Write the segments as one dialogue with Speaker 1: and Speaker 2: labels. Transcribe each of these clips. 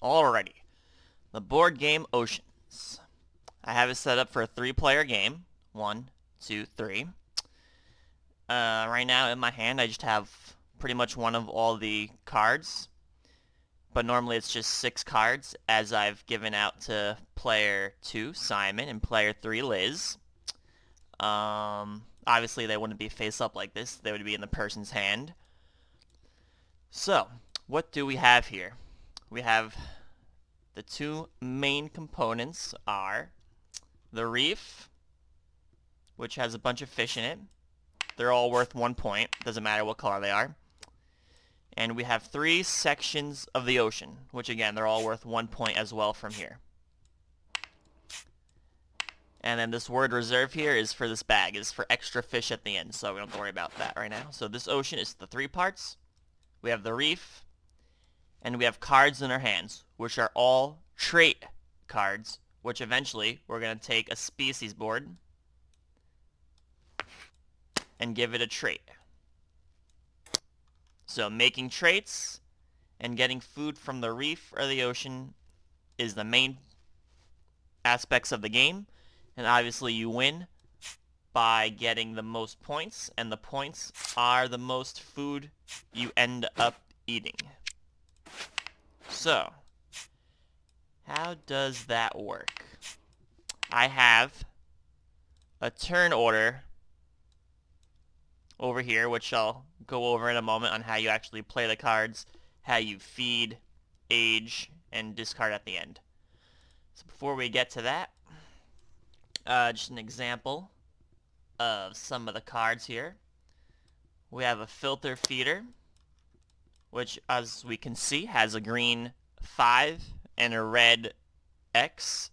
Speaker 1: Alrighty. The board game Oceans. I have it set up for a 3-player game. 1, 2, 3. Right now in my hand I just have pretty much one of all the cards. But normally it's just 6 cards as I've given out to player 2, Simon, and player 3, Liz. Obviously they wouldn't be face up like this. They would be in the person's hand. So, what do we have here? We have the two main components are the reef, which has a bunch of fish in it. They're all worth 1 point. Doesn't matter what color they are. And we have 3 sections of the ocean, which again, they're all worth 1 point as well from here. And then this word reserve here is for this bag, is for extra fish at the end, so we don't have to worry about that right now. So this ocean is the 3 parts. We have the reef, and we have cards in our hands, which are all trait cards, which eventually we're going to take a species board and give it a trait. So making traits and getting food from the reef or the ocean is the main aspects of the game. And obviously you win by getting the most points, and the points are the most food you end up eating. So, how does that work? I have a turn order over here, which I'll go over in a moment on how you actually play the cards, how you feed, age, and discard at the end. So before we get to that, just an example of some of the cards here. We have a filter feeder, which as we can see has a green 5 and a red X,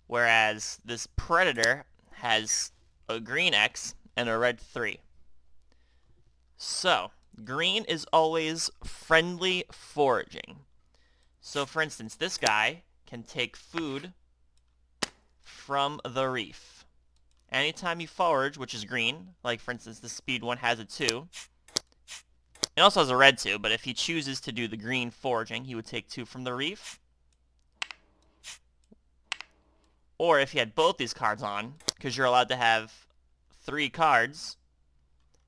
Speaker 1: whereas this predator has a green X and a red 3. So, green is always friendly foraging. So for instance, this guy can take food from the reef. Anytime you forage, which is green, like for instance the speed one has a 2, it also has a red 2, but if he chooses to do the green foraging, he would take 2 from the reef. Or if he had both these cards on, because you're allowed to have 3 cards,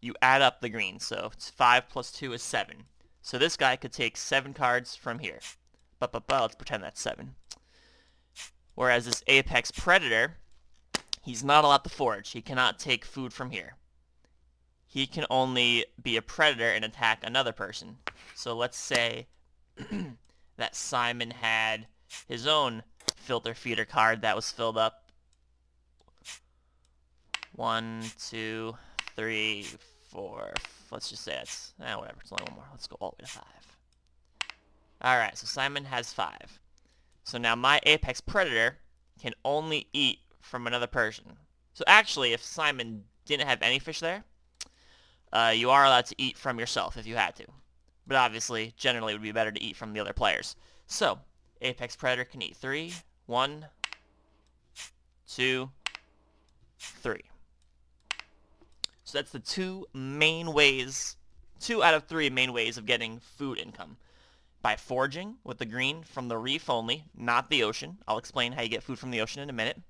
Speaker 1: you add up the green. So it's 5 plus 2 is 7. So this guy could take 7 cards from here. But let's pretend that's 7. Whereas this apex predator, he's not allowed to forage. He cannot take food from here. He can only be a predator and attack another person. So let's say that Simon had his own filter feeder card that was filled up. 1, 2, 3, 4. Let's just say it's whatever. It's only one more. Let's go all the way to 5. Alright, so Simon has 5. So now my apex predator can only eat from another person. So actually, if Simon didn't have any fish there, you are allowed to eat from yourself if you had to. But obviously, generally it would be better to eat from the other players. So, apex predator can eat 3. 1, 2, 3. So that's the 2 out of 3 main ways of getting food income. By foraging with the green from the reef only, not the ocean. I'll explain how you get food from the ocean in a minute.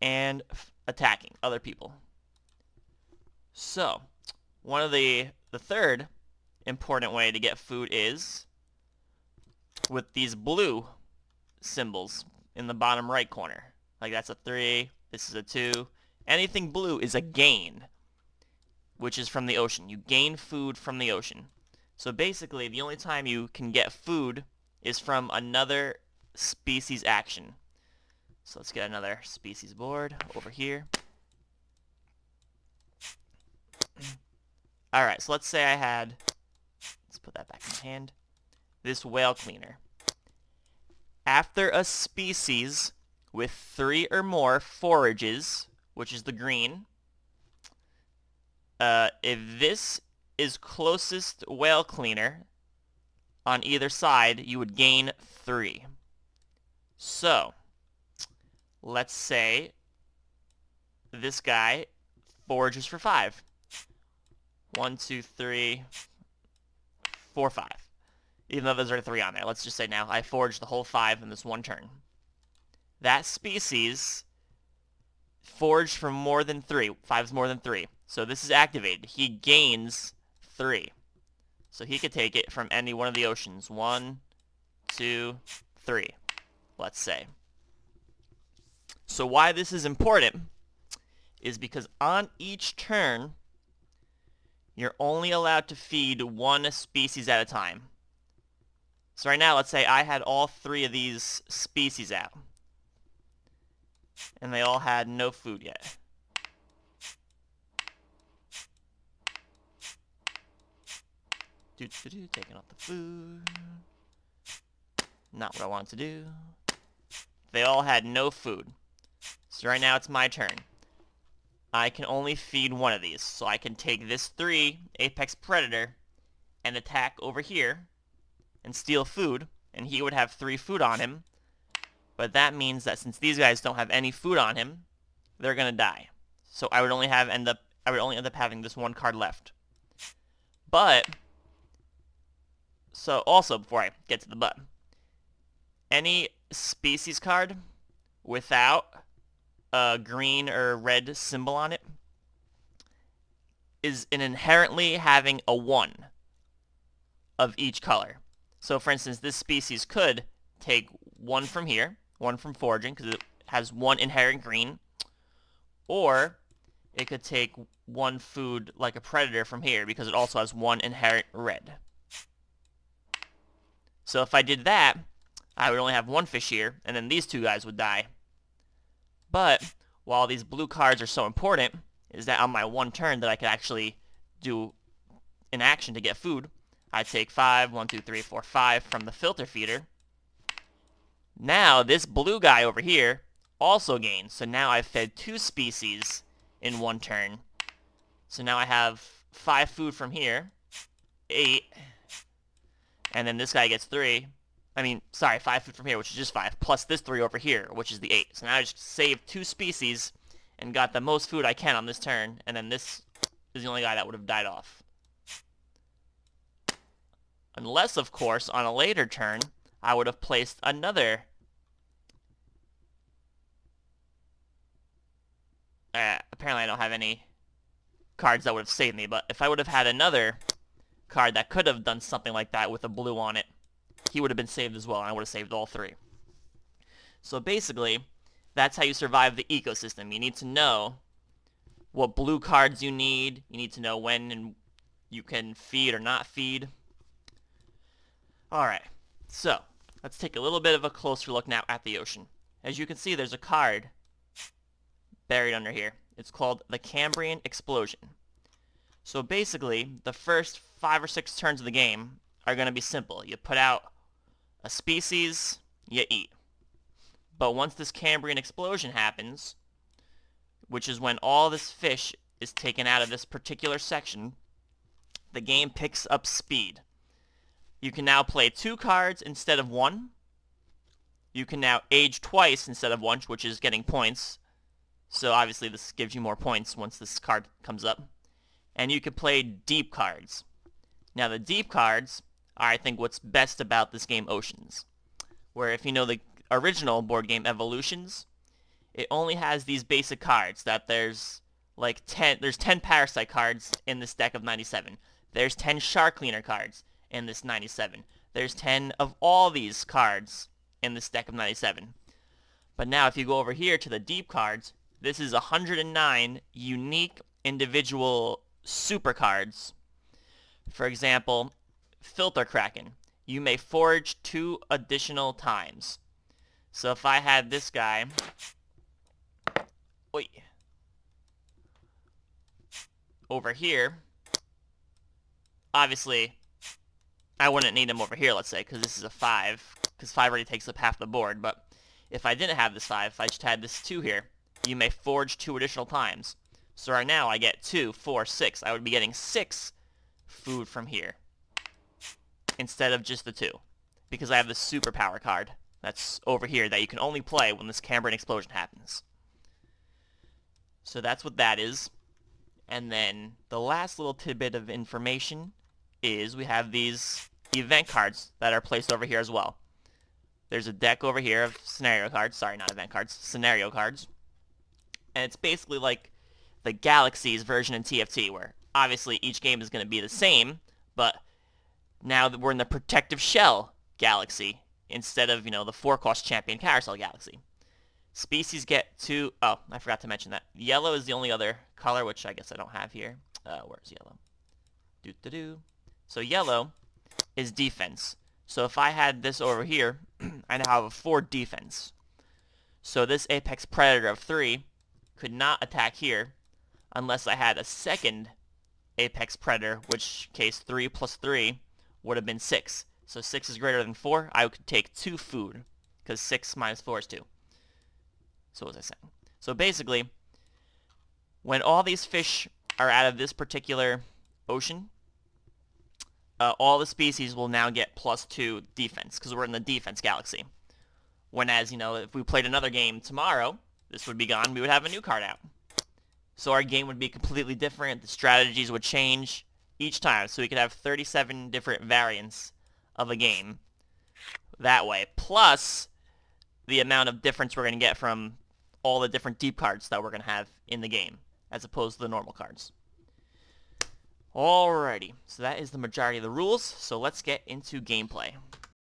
Speaker 1: And attacking other people. So, one of the third important way to get food is with these blue symbols in the bottom right corner. Like that's a 3, this is a 2. Anything blue is a gain, which is from the ocean. You gain food from the ocean. So basically, the only time you can get food is from another species action. So let's get another species board over here. Alright, so let's say I had, let's put that back in my hand, this whale cleaner. After a species with 3 or more forages, which is the green, if this is closest whale cleaner on either side, you would gain 3. So, let's say this guy forages for 5. 1, 2, 3, 4, 5. even though there's already 3 on there. Let's just say now I forged the whole 5 in this one turn. That species forged for more than 3. 5 is more than 3. So this is activated. He gains 3. So he could take it from any one of the oceans. 1, 2, 3, let's say. So why this is important is because on each turn, you're only allowed to feed one species at a time. So right now, let's say I had all 3 of these species out. And they all had no food yet. Taking off the food. Not what I wanted to do. They all had no food. So right now it's my turn. I can only feed one of these. So I can take this 3 Apex Predator and attack over here and steal food. And he would have 3 food on him. But that means that since these guys don't have any food on him, they're gonna die. So I would only end up having this 1 card left. But so also before I get to the but, any species card without a green or red symbol on it is inherently having a 1 of each color. So for instance, this species could take 1 from here, 1 from foraging because it has 1 inherent green, or it could take 1 food like a predator from here because it also has 1 inherent red. So if I did that, I would only have 1 fish here, and then these 2 guys would die. But while these blue cards are so important, is that on my 1 turn that I could actually do an action to get food, I take 5, 1, 2, 3, 4, 5 from the filter feeder. Now this blue guy over here also gains. So now I've fed 2 species in 1 turn. So now I have 5 food from here, 8, and then this guy gets 3. 5 food from here, which is just 5, plus this 3 over here, which is the 8. So now I just saved 2 species and got the most food I can on this turn, and then this is the only guy that would have died off. Unless, of course, on a later turn, I would have placed another apparently I don't have any cards that would have saved me, but if I would have had another card that could have done something like that with a blue on it, he would have been saved as well, and I would have saved all 3. So basically, that's how you survive the ecosystem. You need to know what blue cards you need. You need to know when you can feed or not feed. Alright, so let's take a little bit of a closer look now at the ocean. As you can see, there's a card buried under here. It's called the Cambrian Explosion. So basically, the first 5 or 6 turns of the game are going to be simple. You put out a species, you eat. But once this Cambrian Explosion happens, which is when all this fish is taken out of this particular section, the game picks up speed. You can now play 2 cards instead of 1. You can now age twice instead of once, which is getting points. So obviously this gives you more points once this card comes up. And you can play deep cards. Now the deep cards are, I think, what's best about this game Oceans. Where if you know the original board game Evolutions, it only has these basic cards that there's 10 Parasite cards in this deck of 97. There's 10 Shark Cleaner cards in this 97. There's 10 of all these cards in this deck of 97. But now if you go over here to the deep cards, this is 109 unique individual super cards. For example, Filter Kraken. You may forge 2 additional times. So if I had this guy, over here, obviously I wouldn't need him over here, let's say, because this is a 5, because 5 already takes up half the board. But if I didn't have this 5, if I just had this 2 here, you may forge 2 additional times. So right now I get 2, 4, 6. I would be getting 6 food from here instead of just the 2, because I have the superpower card that's over here that you can only play when this Cambrian Explosion happens. So that's what that is. And then the last little tidbit of information is we have these event cards that are placed over here as well. There's a deck over here of scenario cards. Sorry, not event cards. Scenario cards. And it's basically like the Galaxies version in TFT, where obviously each game is going to be the same, but now that we're in the Protective Shell Galaxy instead of, the 4-cost Champion Carousel Galaxy. Species get two... Oh, I forgot to mention that. Yellow is the only other color, which I guess I don't have here. Where's yellow? Doo-doo-doo. So yellow is defense. So if I had this over here, I now have a 4 defense. So this Apex Predator of 3 could not attack here unless I had a second Apex Predator, which case 3 plus 3 would have been 6. So 6 is greater than 4. I could take 2 food, because 6 minus 4 is 2. So what was I saying? So basically, when all these fish are out of this particular ocean, all the species will now get +2 defense, because we're in the defense galaxy. Whereas, if we played another game tomorrow, this would be gone, we would have a new card out. So our game would be completely different, the strategies would change each time, so we could have 37 different variants of a game that way, plus the amount of difference we're going to get from all the different deep cards that we're going to have in the game, as opposed to the normal cards. Alrighty, so that is the majority of the rules, so let's get into gameplay.